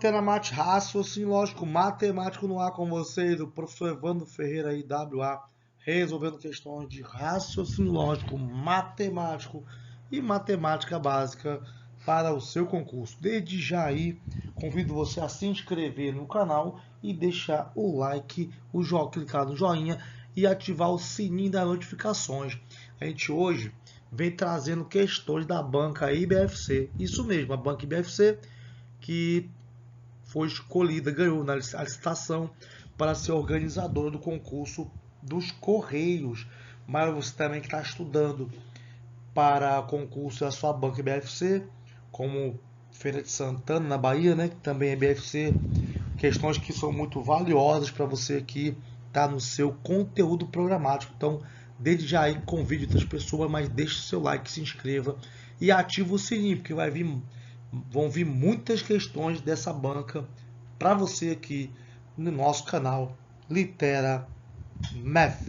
Antena Mate, raciocínio lógico matemático no ar com vocês, o professor Evandro Ferreira IWA, resolvendo questões de raciocínio lógico matemático e matemática básica para o seu concurso. Desde já aí, convido você a se inscrever no canal e deixar o like, clicar no joinha e ativar o sininho das notificações. A gente hoje vem trazendo questões da banca IBFC, isso mesmo, a banca IBFC, que foi escolhida, ganhou na licitação para ser organizadora do concurso dos Correios. Mas você também que está estudando para concurso da sua banca IBFC, como Feira de Santana, na Bahia, né, que também é IBFC, questões que são muito valiosas para você que está no seu conteúdo programático. Então, desde já aí, convide outras pessoas, mas deixe seu like, se inscreva e ative o sininho, porque vão vir muitas questões dessa banca para você aqui no nosso canal Litera Math.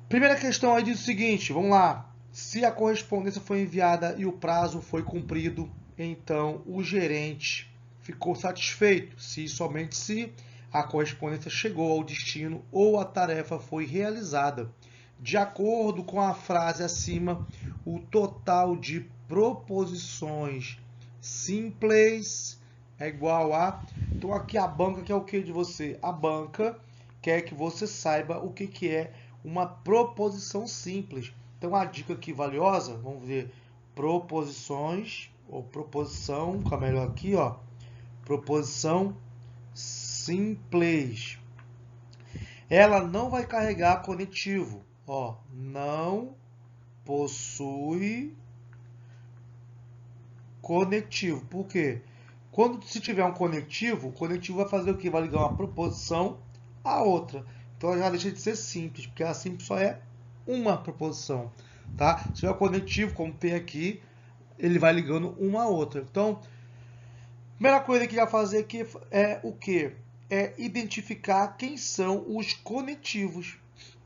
Primeira questão aí diz o seguinte, vamos lá. Se a correspondência foi enviada e o prazo foi cumprido, então o gerente ficou satisfeito se e somente se a correspondência chegou ao destino ou a tarefa foi realizada. De acordo com a frase acima, o total de proposições simples é igual a... Então aqui a banca quer o que de você? A banca quer que você saiba o que é uma proposição simples. Então a dica aqui valiosa, vamos ver, proposições, ou proposição, fica melhor aqui, ó, proposição simples. Ela não vai carregar conectivo, ó, não possui conectivo. Por quê? Se tiver um conectivo, o conectivo vai fazer o quê? Vai ligar uma proposição à outra. Então ela já deixa de ser simples, porque a simples só é uma proposição, tá? Se tiver um conectivo, como tem aqui, ele vai ligando uma à outra. Então, a primeira coisa que vai fazer aqui é o quê? É identificar quem são os conectivos.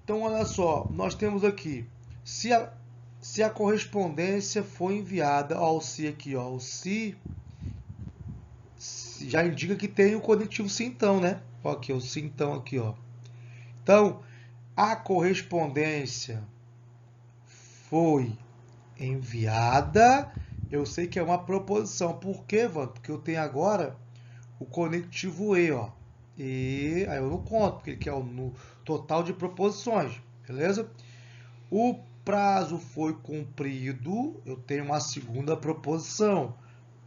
Então, olha só, nós temos aqui, se a correspondência foi enviada, ó, o se aqui, ó, o se já indica que tem o conectivo sim então, né? Ó, aqui, o sim então aqui, ó. Então, a correspondência foi enviada, eu sei que é uma proposição. Por quê, Vando? Porque eu tenho agora o conectivo e, ó. E aí eu não conto, porque ele quer o total de proposições, beleza? O prazo foi cumprido, eu tenho uma segunda proposição.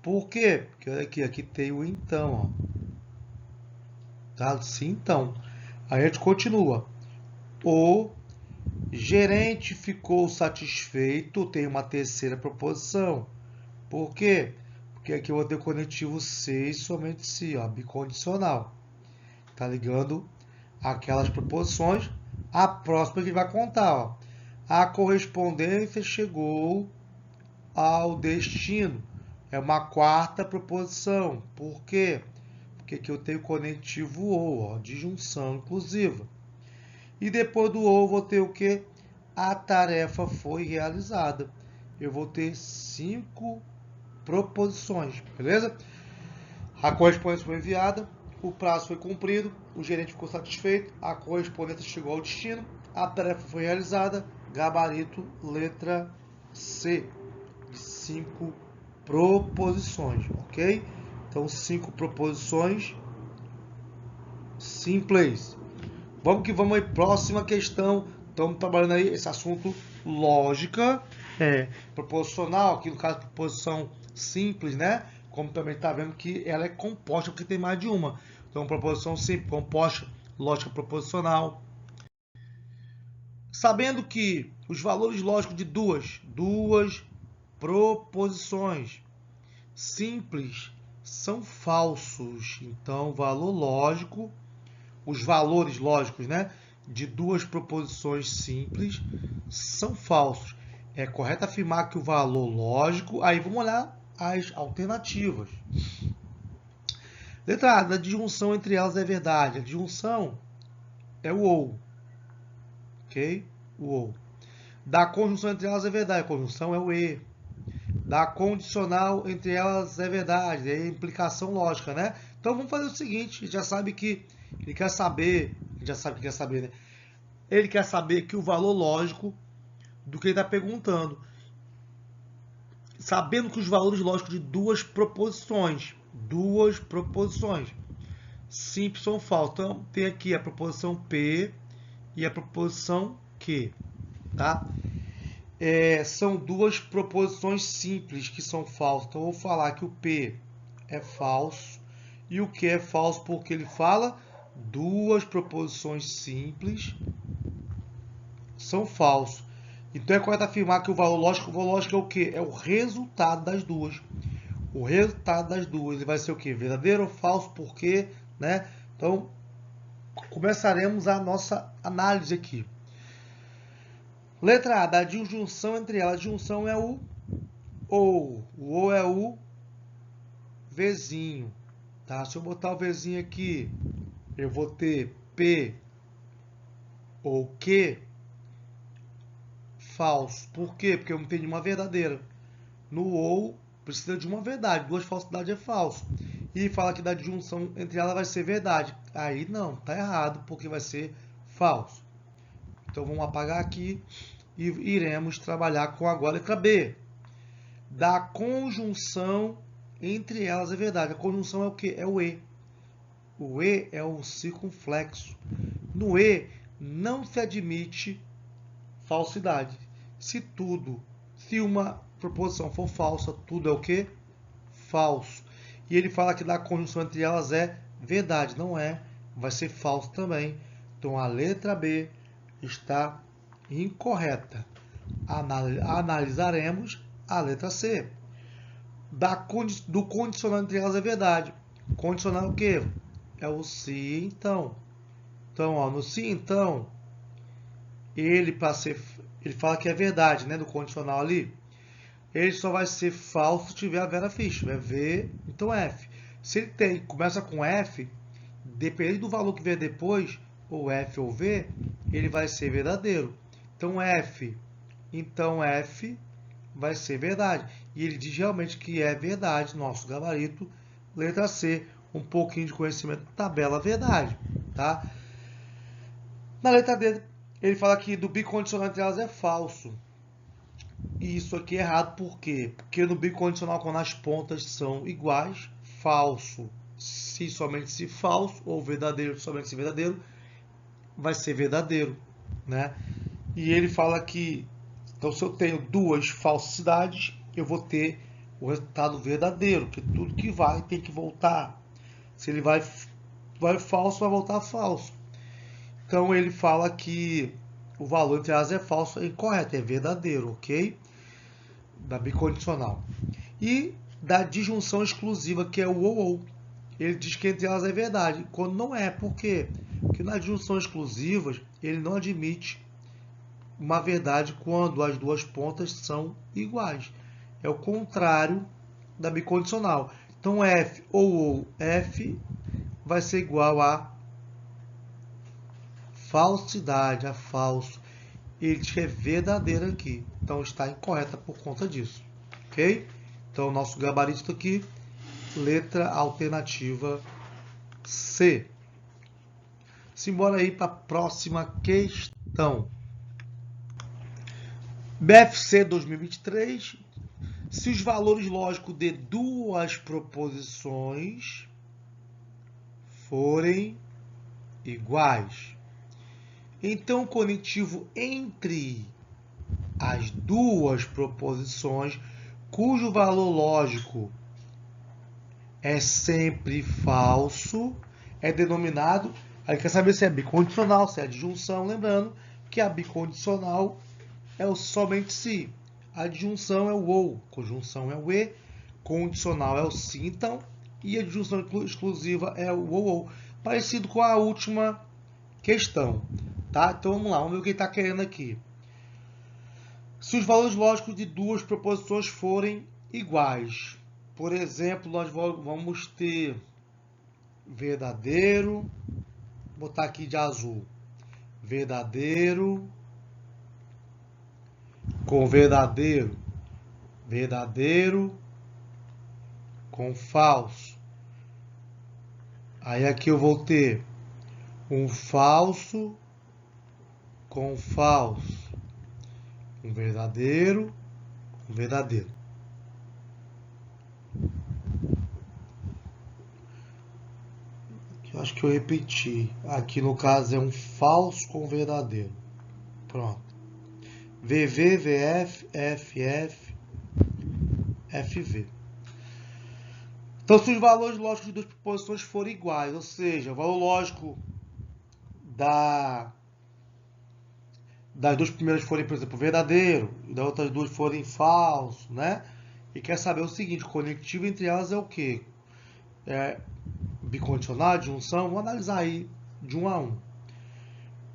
Por quê? Porque aqui tem o então, ó. Tá? Sim, então. Aí a gente continua. O gerente ficou satisfeito, tem uma terceira proposição. Por quê? Porque aqui eu vou ter o conectivo se e somente se, ó, bicondicional. Tá ligando aquelas proposições. A próxima que a gente vai contar, ó. A correspondência chegou ao destino. É uma quarta proposição. Por quê? Porque aqui eu tenho conectivo ou, ó, disjunção inclusiva. E depois do ou, vou ter o quê? A tarefa foi realizada. Eu vou ter 5 proposições, beleza? A correspondência foi enviada, o prazo foi cumprido, o gerente ficou satisfeito, a correspondência chegou ao destino, a tarefa foi realizada, gabarito, letra C, de 5 proposições, ok? Então, 5 proposições simples. Vamos que vamos aí, próxima questão. Estamos trabalhando aí esse assunto lógica, proposicional, aqui no caso proposição simples, né? Como também está vendo que ela é composta porque tem mais de uma. Então, proposição simples, composta, lógica proposicional. Sabendo que os valores lógicos de duas proposições simples são falsos. Então, valor lógico, os valores lógicos, né, de duas proposições simples são falsos. É correto afirmar que o valor lógico... Aí vamos olhar as alternativas. Letra A, a disjunção entre elas é verdade. A disjunção é o ou. Ok? O ou. Da conjunção entre elas é verdade. A conjunção é o e. Da condicional entre elas é verdade, é implicação lógica, né? Então vamos fazer o seguinte, a gente já sabe que ele quer saber, a gente já sabe que quer saber, né? Ele quer saber que o valor lógico do que ele está perguntando. Sabendo que os valores lógicos de duas proposições, simples são falsos. Então tem aqui a proposição P e a proposição Q, tá? São duas proposições simples que são falsas. Então eu vou falar que o P é falso e o Q é falso porque ele fala duas proposições simples são falsos. Então é correto afirmar que o valor lógico é o quê? É o resultado das duas. O resultado das duas ele vai ser o quê? Verdadeiro ou falso? Por quê? Né? Então começaremos a nossa análise aqui. Letra A, da disjunção entre elas. A disjunção é o ou. O ou é o Vzinho. Tá? Se eu botar o Vzinho aqui, eu vou ter P ou Q falso. Por quê? Porque eu não tenho uma verdadeira. No ou, precisa de uma verdade. Duas falsidades é falso. E fala que da disjunção entre elas vai ser verdade. Aí não, tá errado, porque vai ser falso. Então vamos apagar aqui e iremos trabalhar com agora a letra B. Da conjunção entre elas é verdade. A conjunção é o que? É o E. O E é o circunflexo. No E não se admite falsidade. Se uma proposição for falsa, tudo é o que? Falso. E ele fala que da conjunção entre elas é verdade. Não é, vai ser falso também. Então a letra B está incorreta. Analisaremos a letra C. Do condicional entre elas é verdade. Condicional é o quê? É o se, então. Então, ó, no se, então, ele fala que é verdade, né? Do condicional ali. Ele só vai ser falso se tiver a Vera Fischer. É V, então F. Se ele começa com F, dependendo do valor que vier depois, ou F ou V, ele vai ser verdadeiro. Então F vai ser verdade. E ele diz realmente que é verdade, nosso gabarito. Letra C, um pouquinho de conhecimento, tabela verdade. Tá? Na letra D, ele fala que do bicondicional entre elas é falso. E isso aqui é errado, por quê? Porque no bicondicional, quando as pontas são iguais, falso, se somente se falso, ou verdadeiro, somente se verdadeiro, vai ser verdadeiro, né? E ele fala que, então se eu tenho duas falsidades, eu vou ter o resultado verdadeiro, porque tudo que vai tem que voltar. Se ele vai falso, vai voltar falso. Então ele fala que o valor entre elas é falso, é incorreto, é verdadeiro, ok? Da bicondicional. E da disjunção exclusiva, que é o ou. Ele diz que entre elas é verdade, quando não é. Por quê? Porque nas disjunções exclusivas, ele não admite uma verdade quando as duas pontas são iguais. É o contrário da bicondicional. Então, F ou F vai ser igual a falsidade, a falso. Ele diz que é verdadeiro aqui. Então, está incorreta por conta disso. Ok? Então, nosso gabarito aqui, letra alternativa C. Simbora aí para a próxima questão. BFC 2023. Se os valores lógicos de duas proposições forem iguais, então o conectivo entre as duas proposições cujo valor lógico é sempre falso é denominado. Aí quer saber se é bicondicional, se é adjunção. Lembrando que a bicondicional é o somente se. A adjunção é o ou, conjunção é o e, condicional é o se, então, e a adjunção exclusiva é o ou. Parecido com a última questão. Tá? Então vamos lá, vamos ver o que ele está querendo aqui. Se os valores lógicos de duas proposições forem iguais, por exemplo, nós vamos ter verdadeiro, vou botar aqui de azul, verdadeiro com verdadeiro, verdadeiro com falso. Aí aqui eu vou ter um falso com falso, um verdadeiro com verdadeiro. Eu acho que eu repeti. Aqui no caso é um falso com verdadeiro. Pronto. VV, VF, FF, FV. Então, se os valores lógicos de duas proposições forem iguais, ou seja, o valor lógico das duas primeiras forem, por exemplo, verdadeiro, e das outras duas forem falso, né? E quer saber o seguinte, o conectivo entre elas é o quê? É bicondicional, adjunção? Vamos analisar aí de um a um.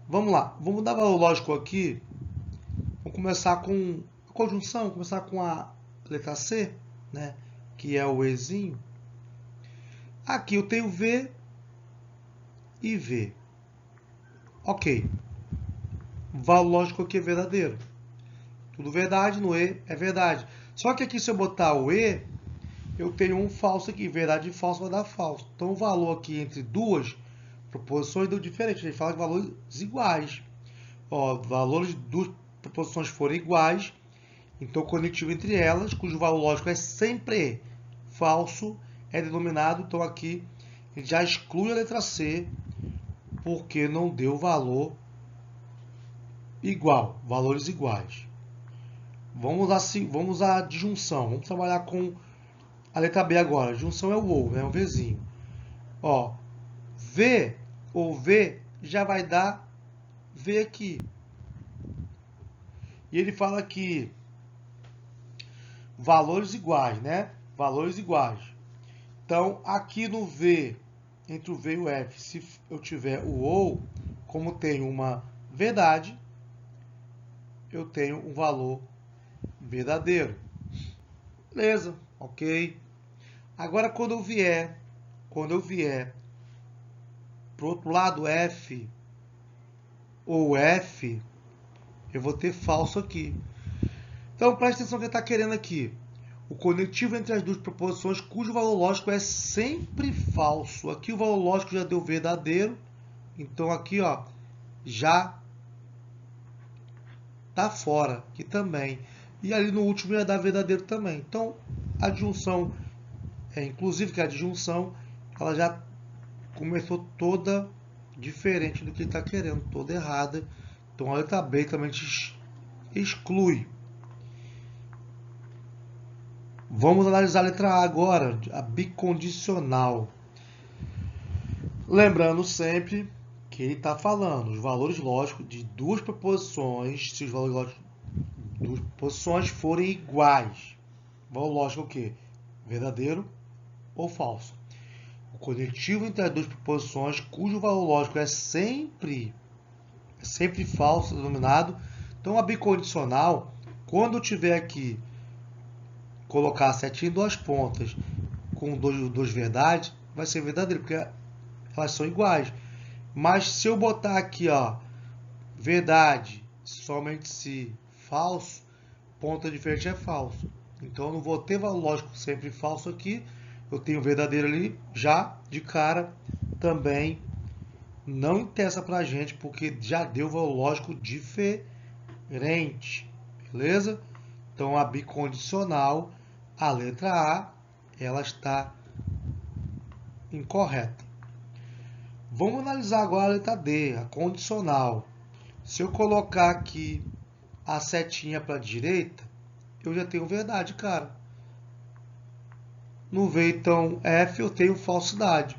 Vamos lá, vamos dar valor lógico aqui. Vamos começar com a conjunção, começar com a letra C, né? Que é o Ezinho. Aqui eu tenho V e V. Ok. Valor lógico aqui é verdadeiro. Tudo verdade, no E é verdade. Só que aqui se eu botar o E, eu tenho um falso aqui. Verdade e falso vai dar falso. Então o valor aqui entre duas proposições deu diferente. A gente fala de valores iguais. Ó, valores de duas proposições forem iguais, então o conectivo entre elas, cujo valor lógico é sempre falso, é denominado. Então aqui a gente já exclui a letra C, porque não deu valor igual, valores iguais. Vamos à disjunção. Vamos trabalhar com a letra B agora. A disjunção é o OU, é um Vzinho. Ó, V ou V já vai dar V aqui. E ele fala que valores iguais, né? Valores iguais. Então, aqui no V, entre o V e o F, se eu tiver o OU, como tenho uma verdade, eu tenho um valor verdadeiro. Beleza, ok. Agora, quando eu vier para o outro lado, F ou F, eu vou ter falso aqui. Então, preste atenção no que ele está querendo aqui. O conectivo entre as duas proposições, cujo valor lógico é sempre falso. Aqui o valor lógico já deu verdadeiro. Então, aqui ó, já está fora. Aqui também. E ali no último ia dar verdadeiro também. Então, a disjunção, inclusive que a disjunção, ela já começou toda diferente do que ele está querendo. Toda errada. Então, a letra B também exclui. Vamos analisar a letra A agora, a bicondicional. Lembrando sempre que ele está falando os valores lógicos de duas proposições, se os valores lógicos de duas proposições forem iguais. Valor lógico é o quê? Verdadeiro ou falso. O conectivo entre as duas proposições, cujo valor lógico é sempre falso, denominado. Então, a bicondicional, quando eu tiver aqui colocar a setinha em duas pontas com duas verdades, vai ser verdadeiro, porque elas são iguais. Mas se eu botar aqui, ó, verdade, somente se falso, ponta diferente é falso. Então eu não vou ter valor lógico sempre falso aqui. Eu tenho verdadeiro ali já de cara. Também não interessa pra gente, porque já deu valor lógico diferente. Beleza? Então a bicondicional, a letra A, ela está incorreta. Vamos analisar agora a letra D, a condicional. Se eu colocar aqui a setinha para a direita, eu já tenho verdade, cara. No V, então, F, eu tenho falsidade.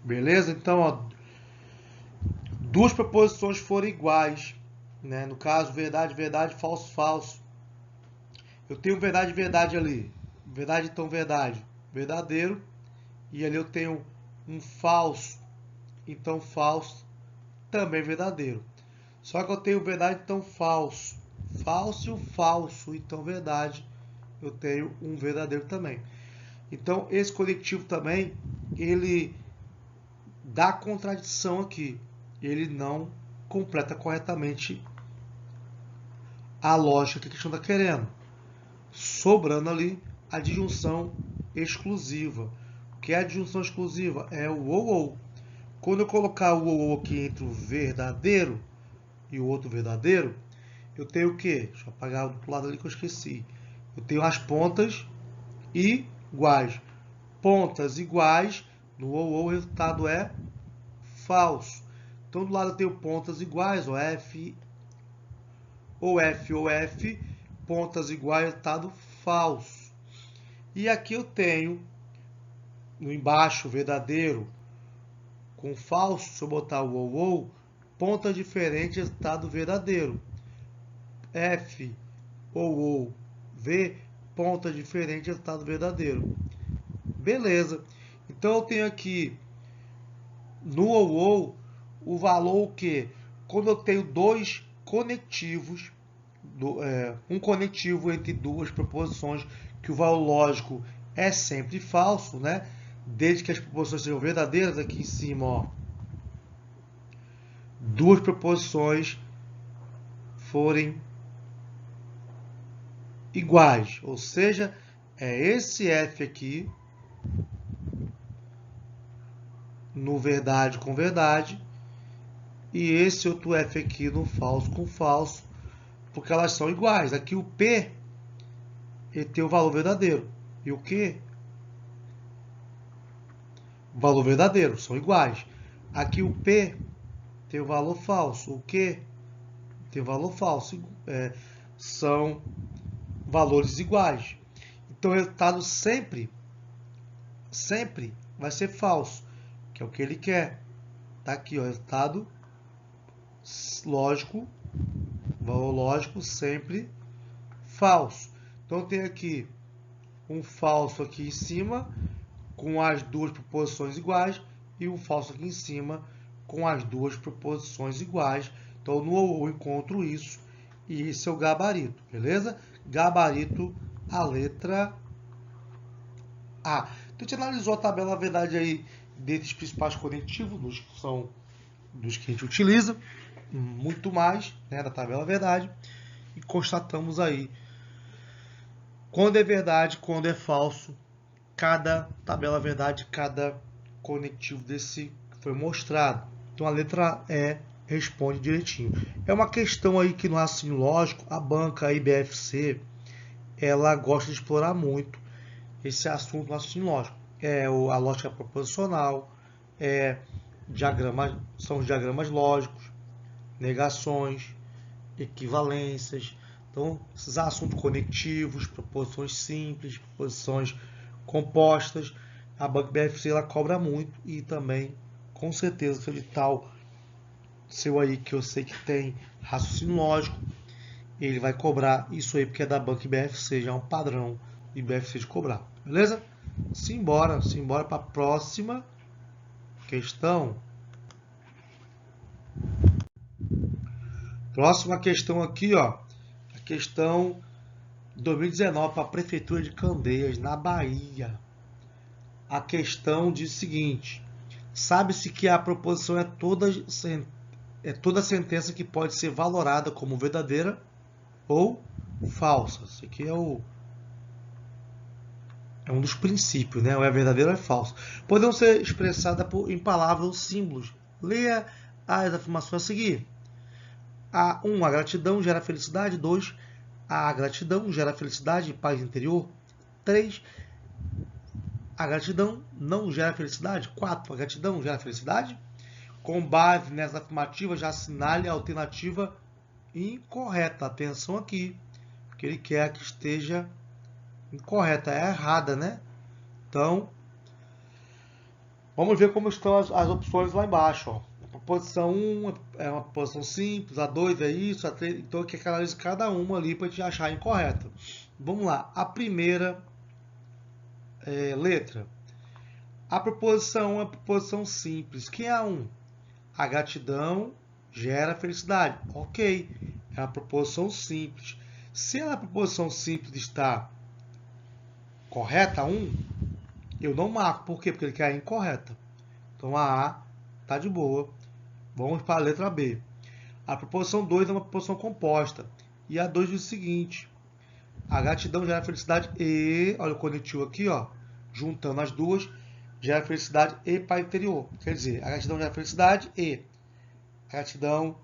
Beleza? Então, ó, duas proposições foram iguais, né? No caso, verdade, verdade, falso, falso. Eu tenho verdade, verdade ali. Verdade, então, verdade. Verdadeiro. E ali eu tenho um falso. Então, falso também verdadeiro. Só que eu tenho verdade, então, falso. Falso e um falso. Então, verdade. Eu tenho um verdadeiro também. Então, esse conectivo também, ele dá contradição aqui. Ele não completa corretamente a lógica que a questão está querendo. sobrando ali a disjunção exclusiva. O que é a disjunção exclusiva? É o ou. Quando eu colocar o ou aqui entre o verdadeiro e o outro verdadeiro, eu tenho o quê? Deixa eu apagar do outro lado ali que eu esqueci. Eu tenho as pontas iguais. Pontas iguais, no ou o resultado é falso. Então, do lado eu tenho pontas iguais, ou F, pontas iguais, resultado falso. E aqui eu tenho, no embaixo, verdadeiro com falso, se eu botar o ou, ponta diferente, resultado verdadeiro. F ou V, ponta diferente, resultado verdadeiro. Beleza. Então eu tenho aqui no ou o valor o quê? Quando eu tenho dois conectivos, um conectivo entre duas proposições, que o valor lógico é sempre falso, né? Desde que as proposições sejam verdadeiras, aqui em cima, ó, duas proposições forem iguais, ou seja, é esse F aqui no verdade com verdade e esse outro F aqui no falso com falso, porque elas são iguais. Aqui o P ele tem o valor verdadeiro e o Q o valor verdadeiro, são iguais. Aqui o P tem o valor falso, o Q tem o valor falso, são valores iguais. Então o resultado sempre vai ser falso, que é o que ele quer. Tá aqui, ó, resultado lógico, valor lógico sempre falso. Então tem aqui um falso aqui em cima com as duas proposições iguais e um falso aqui em cima com as duas proposições iguais. Então no ou eu encontro isso e esse é o gabarito, beleza? Gabarito, a letra A. Então a gente analisou a tabela, na verdade, aí desses principais conectivos, dos que a gente utiliza, muito mais, né, da tabela verdade, e constatamos aí quando é verdade, quando é falso, cada tabela verdade, cada conectivo desse que foi mostrado. Então a letra E responde direitinho. É uma questão aí que no raciocínio lógico, a banca IBFC, ela gosta de explorar muito esse assunto no raciocínio lógico. A lógica proposicional, são os diagramas lógicos, negações, equivalências. Então, esses assuntos conectivos, proposições simples, proposições compostas, a banca BFC ela cobra muito e também, com certeza, seu edital seu aí, que eu sei que tem raciocínio lógico, ele vai cobrar isso aí, porque é da banca BFC, já é um padrão de BFC de cobrar, beleza? Simbora para a próxima questão. Próxima questão aqui, ó, a questão 2019 para a Prefeitura de Candeias, na Bahia. A questão diz o seguinte: sabe-se que a proposição é toda sentença que pode ser valorada como verdadeira ou falsa. Isso aqui é um dos princípios, né? Ou é verdadeiro ou é falso. Podem ser expressadas em palavras ou símbolos. Leia as afirmações a seguir. 1. A gratidão gera felicidade. 2. A gratidão gera felicidade e paz interior. 3. A gratidão não gera felicidade. 4. A gratidão gera felicidade. Com base nessa afirmativa, já assinale a alternativa incorreta. Atenção aqui, porque ele quer que esteja incorreta, é errada, né? Então, vamos ver como estão as opções lá embaixo. Ó. A proposição 1 é uma proposição simples, a 2 é isso, a 3, então aqui que analisa cada uma ali para a gente achar incorreta. Vamos lá, a primeira letra. A proposição 1 é uma proposição simples. Quem é a 1? A gratidão gera felicidade. Ok, é uma proposição simples. Se a proposição simples está correta, 1, eu não marco. Por quê? Porque ele quer a incorreta. Então a A está de boa. Vamos para a letra B. A proposição 2 é uma proposição composta. E a 2 diz o seguinte: A gratidão gera felicidade e, olha o conectivo aqui, ó, juntando as duas, gera felicidade e paz interior. Quer dizer, a gratidão gera felicidade e a gratidão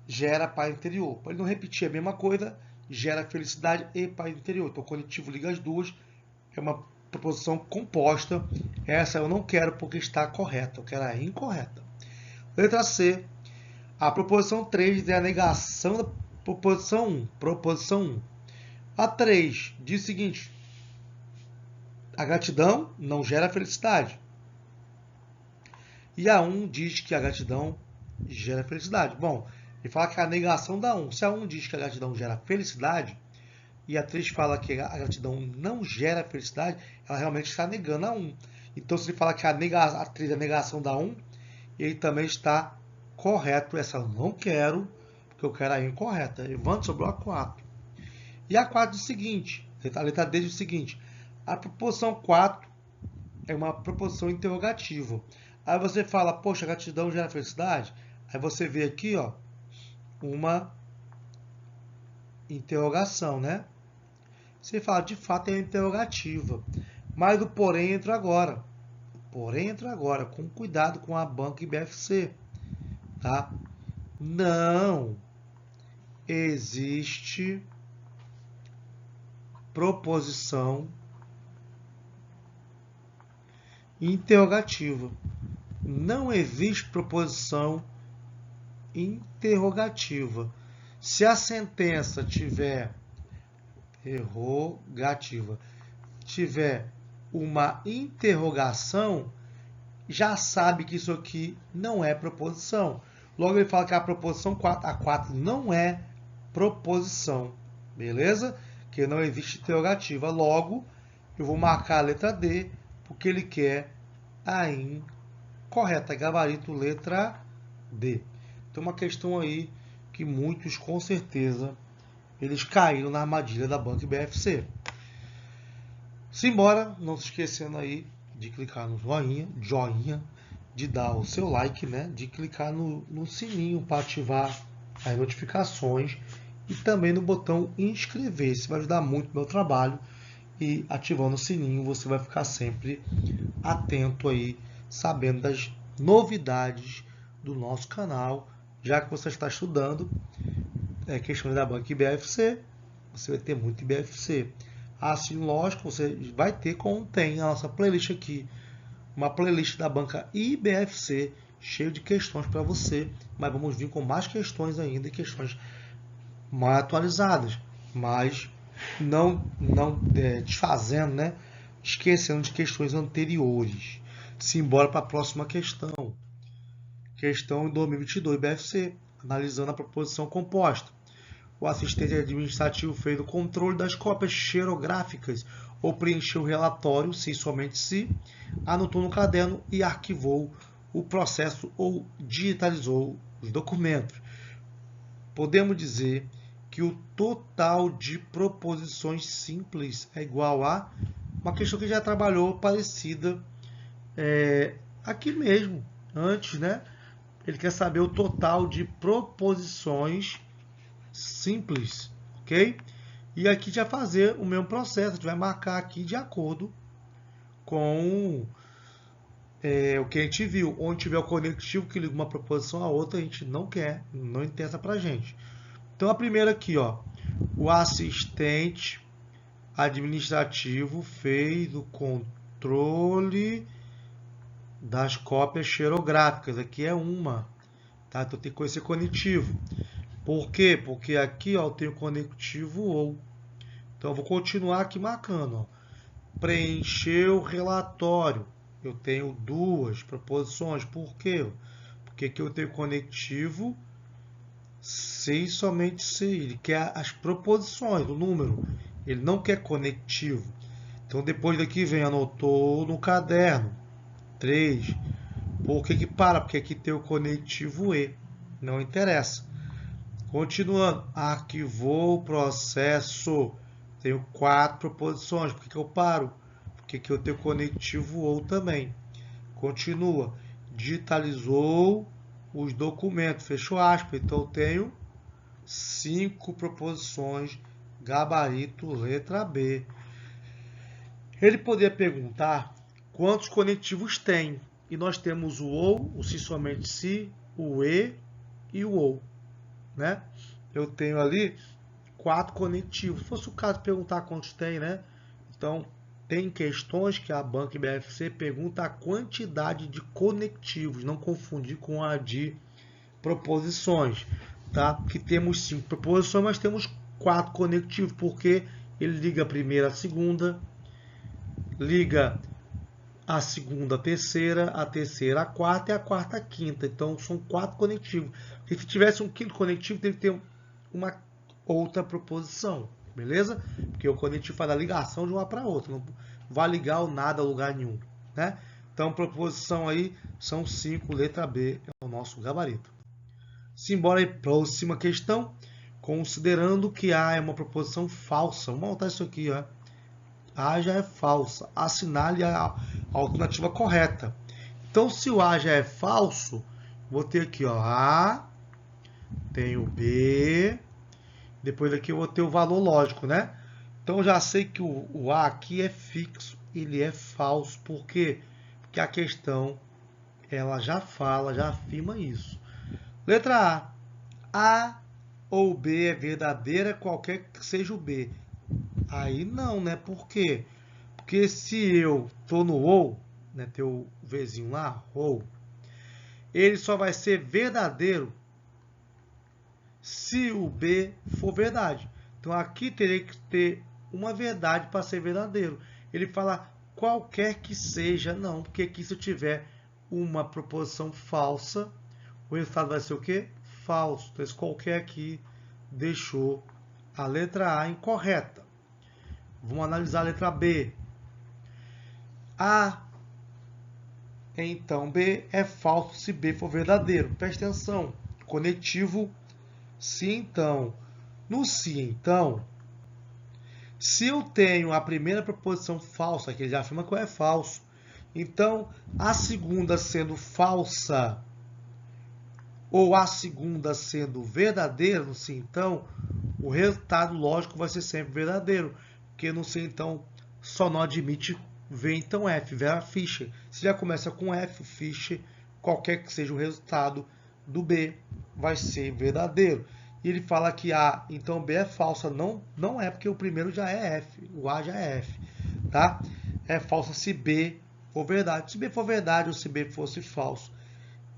gera paz interior. Para ele não repetir a mesma coisa, gera felicidade e paz interior. Então, o conectivo liga as duas, é uma proposição composta. Essa eu não quero porque está correta, eu quero a incorreta. Letra C. A proposição 3 é a negação da proposição 1. Proposição 1. A 3 diz o seguinte: a gratidão não gera felicidade. E a 1 diz que a gratidão gera felicidade. Bom, ele fala que é a negação da 1. Se a 1 diz que a gratidão gera felicidade e a 3 fala que a gratidão não gera felicidade, ela realmente está negando a 1. Então, se ele fala que a 3 é a negação da 1, ele também está correto. Essa eu não quero, porque eu quero a incorreta. Levante sobrou a 4. E a 4 diz o seguinte, a letra D diz o seguinte: a proposição 4 é uma proposição interrogativa. Aí você fala, poxa, a gratidão gera felicidade? Aí você vê aqui, ó, uma interrogação, né? Você fala, de fato é interrogativa. Mas o porém entra agora. Porém entra agora, com cuidado com a banca IBFC, tá? Não existe proposição interrogativa. Não existe proposição interrogativa. Se a sentença tiver tiver uma interrogação, já sabe que isso aqui não é proposição. Logo ele fala que a proposição 4, a 4 não é proposição, beleza? Que não existe interrogativa. Logo, eu vou marcar a letra D, porque ele quer a incorreta. Gabarito letra D. Tem uma questão aí que muitos, com certeza, eles caíram na armadilha da banca IBFC. Simbora, não se esquecendo aí de clicar no joinha, de dar o seu like, né? De clicar no sininho para ativar as notificações e também no botão inscrever-se. Vai ajudar muito o meu trabalho e ativando o sininho você vai ficar sempre atento aí, sabendo das novidades do nosso canal, já que você está estudando questões da banca IBFC, você vai ter muito IBFC. Assim, lógico, você vai ter, como tem a nossa playlist aqui, uma playlist da banca IBFC, cheio de questões para você, mas vamos vir com mais questões ainda, e questões mais atualizadas, mas não desfazendo, né? Esquecendo de questões anteriores. Simbora para a próxima questão. Questão em 2022, IBFC, analisando a proposição composta. O assistente administrativo fez o controle das cópias xerográficas ou preencheu o relatório, se somente se, anotou no caderno e arquivou o processo ou digitalizou os documentos. Podemos dizer que o total de proposições simples é igual a uma questão que já trabalhou parecida aqui mesmo, antes, né? Ele quer saber o total de proposições simples, ok? E aqui já fazer o mesmo processo, a gente vai marcar aqui de acordo com o que a gente viu. Onde tiver o conectivo que liga uma proposição a outra, a gente não quer, não interessa pra gente. Então a primeira aqui, ó, o assistente administrativo fez o controle das cópias xerográficas. Aqui é uma, tá? Então tem que conhecer conectivo. Por quê? Porque aqui, ó, eu tenho conectivo ou. Então eu vou continuar aqui marcando, ó. Preencher o relatório. Eu tenho duas proposições. Por quê? Porque aqui eu tenho conectivo se e somente se. Ele quer as proposições, o número. Ele não quer conectivo. Então depois daqui vem, anotou no caderno. 3. Por que para? Porque aqui tem o conectivo E. Não interessa. Continuando. Arquivou o processo. Tenho 4 proposições. Por que eu paro? Porque aqui eu tenho conectivo OU também. Continua. Digitalizou os documentos. Fechou aspas. Então eu tenho 5 proposições gabarito, letra B. Ele poderia perguntar quantos conectivos tem. E nós temos o ou, o se somente se, o e o ou, né? Eu tenho ali 4 conectivos. Se fosse o caso de perguntar quantos tem, né? Então, tem questões que a Banca BFC pergunta a quantidade de conectivos, não confundir com a de proposições, tá? Que temos 5 proposições, mas temos 4 conectivos, porque ele liga a primeira à segunda, liga a segunda à terceira à quarta e a quarta à quinta. Então, são 4 conectivos. E se tivesse um quinto conectivo, teria que ter uma outra proposição, beleza? Porque o conectivo faz a ligação de uma para outra, não vai ligar o nada a lugar nenhum, né? Então, proposição aí são 5, letra B é o nosso gabarito. Simbora aí, próxima questão. Considerando que A é uma proposição falsa, vamos montar isso aqui, ó. A já é falsa, assinale a alternativa correta. Então, se o A já é falso, vou ter aqui, ó, A, tenho B, depois aqui eu vou ter o valor lógico, né? Então, eu já sei que o A aqui é fixo, ele é falso. Por quê? Porque a questão, ela já fala, já afirma isso. Letra A ou B é verdadeira, qualquer que seja o B. Aí não, né? Por quê? Porque se eu tô no ou, né, tem o Vzinho lá, ou, ele só vai ser verdadeiro se o B for verdade. Então aqui teria que ter uma verdade para ser verdadeiro. Ele fala qualquer que seja, não, porque aqui se eu tiver uma proposição falsa, o resultado vai ser o quê? Falso. Então esse qualquer aqui deixou a letra A incorreta. Vamos analisar a letra B. A, então B é falso se B for verdadeiro. Presta atenção. Conectivo se então. No se então, se eu tenho a primeira proposição falsa, que ele já afirma que é falso, então a segunda sendo falsa ou a segunda sendo verdadeira, no se então, o resultado lógico vai ser sempre verdadeiro, porque no se então só não admite V, então F, Vera Fischer. Se já começa com F, Fischer, qualquer que seja o resultado do B, vai ser verdadeiro. E ele fala que A, então B é falsa. Não é, porque o primeiro já é F, o A já é F, tá? É falsa se B for verdade. Se B for verdade ou se B fosse falso,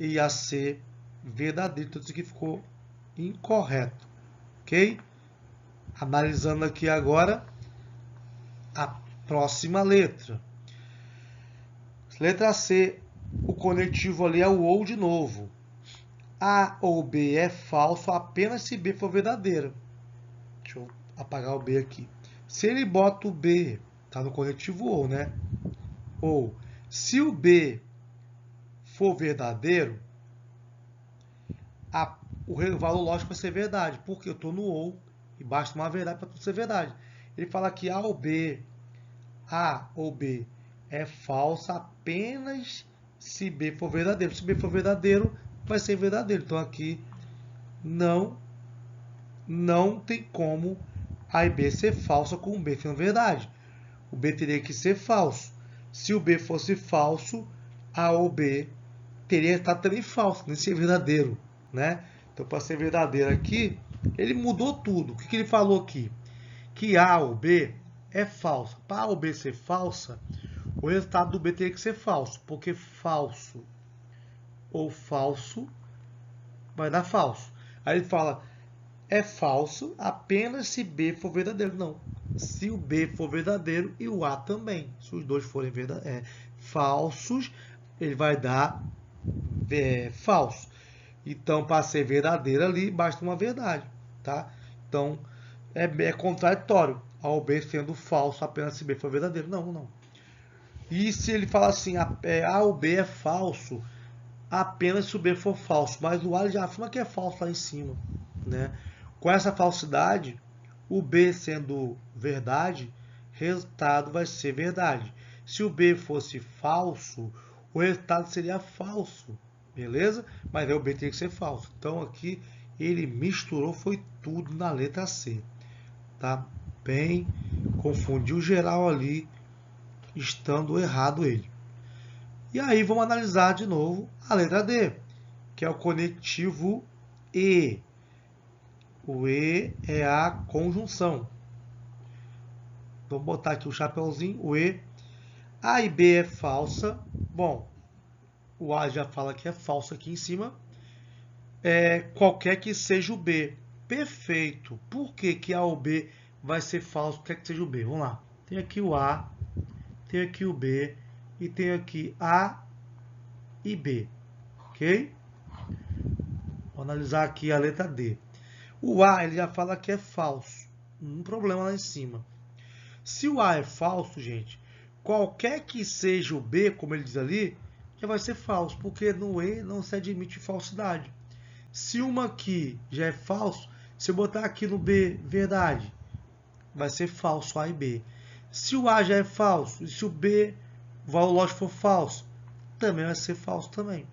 ia ser verdadeiro. Então isso aqui ficou incorreto, ok? Analisando aqui agora a próxima letra. Letra C, o conectivo ali é o ou de novo. A ou B é falso apenas se B for verdadeira. Deixa eu apagar o B aqui. Se ele bota o B, tá no conectivo ou, né? Ou, se o B for verdadeiro, o valor lógico vai ser verdade, porque eu estou no ou e basta uma verdade para tudo ser verdade. Ele fala que A ou B é falsa apenas se B for verdadeiro. Se B for verdadeiro, vai ser verdadeiro. Então aqui não tem como A e B ser falsa com o B sendo verdade. O B teria que ser falso. Se o B fosse falso, A ou B teria que estar também falso, nem ser verdadeiro, né? Então, para ser verdadeiro aqui, ele mudou tudo. O que ele falou aqui? Que A ou B é falsa. Para A ou B ser falsa, o resultado do B teria que ser falso, porque falso ou falso vai dar falso. Aí ele fala, é falso apenas se B for verdadeiro. Não, se o B for verdadeiro e o A também. Se os dois forem falsos, ele vai dar falso. Então, para ser verdadeiro ali, basta uma verdade, tá? Então, é contraditório. A ou B sendo falso apenas se B for verdadeiro. Não. E se ele fala assim, A ou B é falso apenas se o B for falso, mas o A já afirma que é falso lá em cima, né? Com essa falsidade, o B sendo verdade, resultado vai ser verdade. Se o B fosse falso, o resultado seria falso, beleza? Mas aí o B teria que ser falso. Então aqui ele misturou, foi tudo na letra C, tá? Bem, confundiu geral ali, estando errado ele. E aí vamos analisar de novo a letra D, que é o conectivo E. O E é a conjunção. Vamos botar aqui o chapeuzinho, o E. A e B é falsa. Bom, o A já fala que é falso aqui em cima. Qualquer que seja o B. Perfeito. Por que que A ou B vai ser falso? Qualquer que seja o B. Vamos lá. Tem aqui o A, tem aqui o B e tem aqui A e B. Ok? Vou analisar aqui a letra D. O A ele já fala que é falso. Um problema lá em cima. Se o A é falso, gente, qualquer que seja o B, como ele diz ali, já vai ser falso, porque no E não se admite falsidade. Se uma aqui já é falso, se eu botar aqui no B verdade, vai ser falso A e B. Se o A já é falso, e se o B, o valor lógico for falso, também vai ser falso também.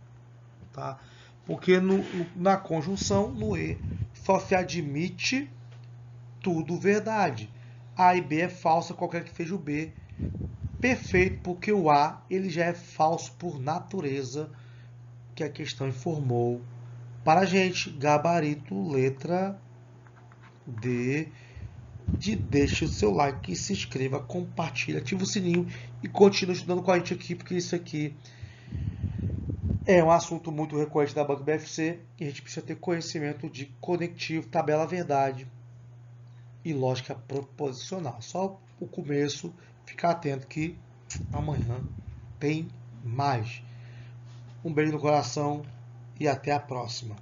Tá? Porque na conjunção, no E, só se admite tudo verdade. A e B é falsa, qualquer que seja o B. Perfeito, porque o A ele já é falso por natureza, que a questão informou para a gente. Gabarito, letra D. Deixe o seu like, se inscreva, compartilhe, ative o sininho e continue estudando com a gente aqui, porque isso aqui é um assunto muito recorrente da Banco BFC e a gente precisa ter conhecimento de conectivo, tabela verdade e lógica proposicional. Só o começo, ficar atento que amanhã tem mais. Um beijo no coração e até a próxima.